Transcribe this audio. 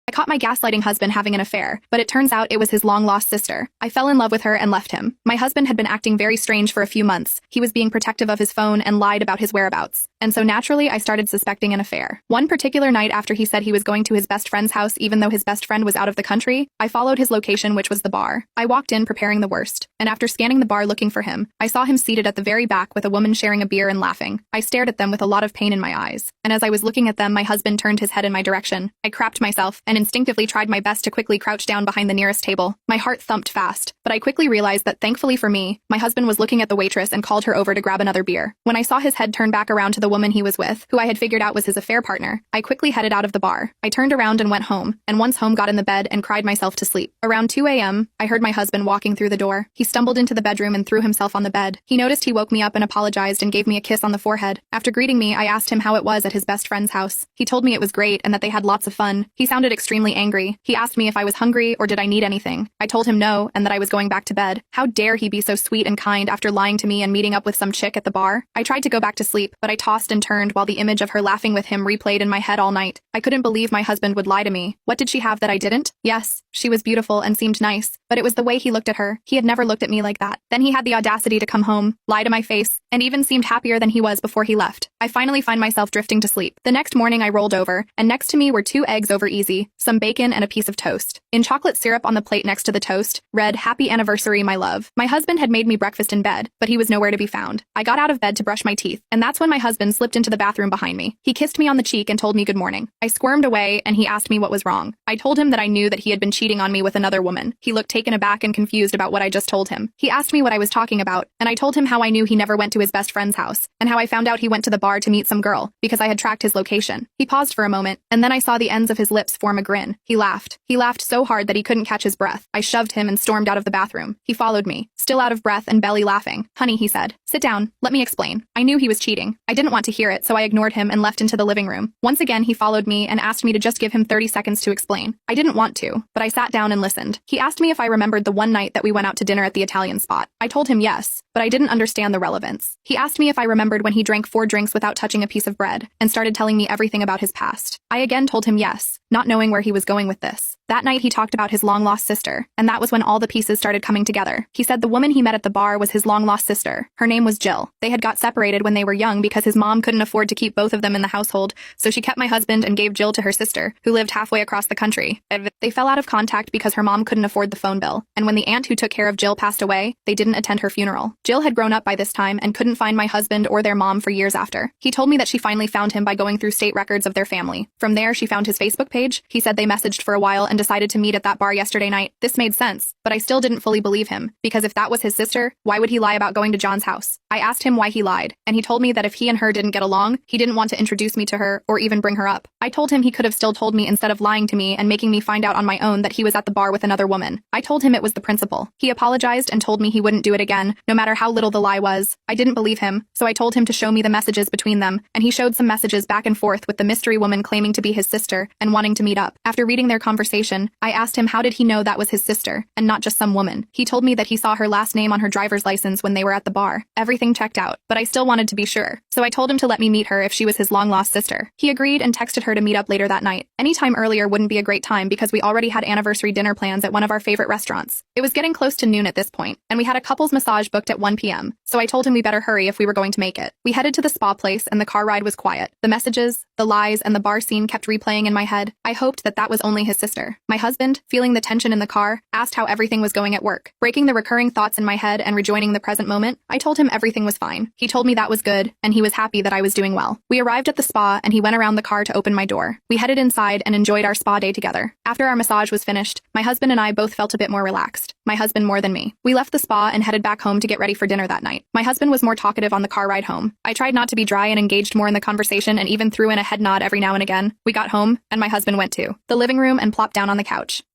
I caught my gaslighting husband having an affair, but it turns out it was his long-lost sister. I fell in love with her and left him. My husband had been acting very strange for a few months. He was being protective of his phone and lied about his whereabouts. And so naturally, I started suspecting an affair. One particular night after he said he was going to his best friend's house even though his best friend was out of the country, I followed his location, which was the bar. I walked in preparing the worst, and after scanning the bar looking for him, I saw him seated at the very back with a woman sharing a beer and laughing. I stared at them with a lot of pain in my eyes, and as I was looking at them, my husband turned his head in my direction. I crapped myself and instinctively tried my best to quickly crouch down behind the nearest table. My heart thumped fast, but I quickly realized that thankfully for me, my husband was looking at the waitress and called her over to grab another beer. When I saw his head turn back around to the woman he was with, who I had figured out was his affair partner, I quickly headed out of the bar. I turned around and went home, and once home got in the bed and cried myself to sleep. Around 2 a.m., I heard my husband walking through the door. He stumbled into the bedroom and threw himself on the bed. He noticed he woke me up and apologized and gave me a kiss on the forehead. After greeting me, I asked him how it was at his best friend's house. He told me it was great and that they had lots of fun. He sounded extremely angry. He asked me if I was hungry or did I need anything. I told him no and that I was going back to bed. How dare he be so sweet and kind after lying to me and meeting up with some chick at the bar? I tried to go back to sleep, but I tossed and turned while the image of her laughing with him replayed in my head all night. I couldn't believe my husband would lie to me. What did she have that I didn't? Yes, she was beautiful and seemed nice, but it was the way he looked at her. He had never looked at me like that. Then he had the audacity to come home, lie to my face, and even seemed happier than he was before he left. I finally find myself drifting to sleep. The next morning I rolled over, and next to me were 2 eggs over easy, some bacon and a piece of toast. In chocolate syrup on the plate next to the toast, read, "Happy anniversary, my love." My husband had made me breakfast in bed, but he was nowhere to be found. I got out of bed to brush my teeth, and that's when my husband slipped into the bathroom behind me. He kissed me on the cheek and told me good morning. I squirmed away, and he asked me what was wrong. I told him that I knew that he had been cheating on me with another woman. He looked taken aback and confused about what I just told him. He asked me what I was talking about, and I told him how I knew he never went to his best friend's house, and how I found out he went to the bar to meet some girl, because I had tracked his location. He paused for a moment, and then I saw the ends of his lips form a grin. He laughed. He laughed so hard that he couldn't catch his breath. I shoved him and stormed out of the bathroom. He followed me, still out of breath and belly laughing. "Honey," he said, "sit down. Let me explain." I knew he was cheating. I didn't want to hear it, so I ignored him and left into the living room. Once again, he followed me and asked me to just give him 30 seconds to explain. I didn't want to, but I sat down and listened. He asked me if I remembered the one night that we went out to dinner at the Italian spot. I told him yes, but I didn't understand the relevance. He asked me if I remembered when he drank 4 drinks without touching a piece of bread, and started telling me everything about his past. I again told him yes, not knowing where he was going with this. That night he talked about his long-lost sister, and that was when all the pieces started coming together. He said the woman he met at the bar was his long-lost sister. Her name was Jill. They had got separated when they were young because his mom couldn't afford to keep both of them in the household, so she kept my husband and gave Jill to her sister, who lived halfway across the country. They fell out of contact because her mom couldn't afford the phone bill, and when the aunt who took care of Jill passed away, they didn't attend her funeral. Jill had grown up by this time and couldn't find my husband or their mom for years after. He told me that she finally found him by going through state records of their family. From there, she found his Facebook page. He said they messaged for a while and decided to meet at that bar yesterday night. This made sense, but I still didn't fully believe him, because if that was his sister, why would he lie about going to John's house? I asked him why he lied, and he told me that if he and her didn't get along, he didn't want to introduce me to her or even bring her up. I told him he could have still told me instead of lying to me and making me find out on my own that he was at the bar with another woman. I told him it was the principal. He apologized and told me he wouldn't do it again, no matter how little the lie was. I didn't believe him, so I told him to show me the messages between them, and he showed some messages back and forth with the mystery woman claiming to be his sister and wanting to meet up. After reading their conversation, I asked him how did he know that was his sister, and not just some woman. He told me that he saw her last name on her driver's license when they were at the bar. Everything checked out, but I still wanted to be sure, so I told him to let me meet her if she was his long-lost sister. He agreed and texted her to meet up later that night. Any time earlier wouldn't be a great time because we already had anniversary dinner plans at one of our favorite restaurants. It was getting close to noon at this point, and we had a couple's massage booked at 1 p.m., so I told him we better hurry if we were going to make it. We headed to the spa place and the car ride was quiet. The messages, the lies, and the bar scene kept replaying in my head. I hoped that that was only his sister. My husband, feeling the tension in the car, asked how everything was going at work. Breaking the recurring thoughts in my head and rejoining the present moment, I told him everything was fine. He told me that was good, and he was happy that I was doing well. We arrived at the spa, and he went around the car to open my door. We headed inside and enjoyed our spa day together. After our massage was finished, my husband and I both felt a bit more relaxed. My husband more than me. We left the spa and headed back home to get ready for dinner that night. My husband was more talkative on the car ride home. I tried not to be dry and engaged more in the conversation and even threw in a head nod every now and again. We got home, and my husband went to the living room and plopped down on the couch.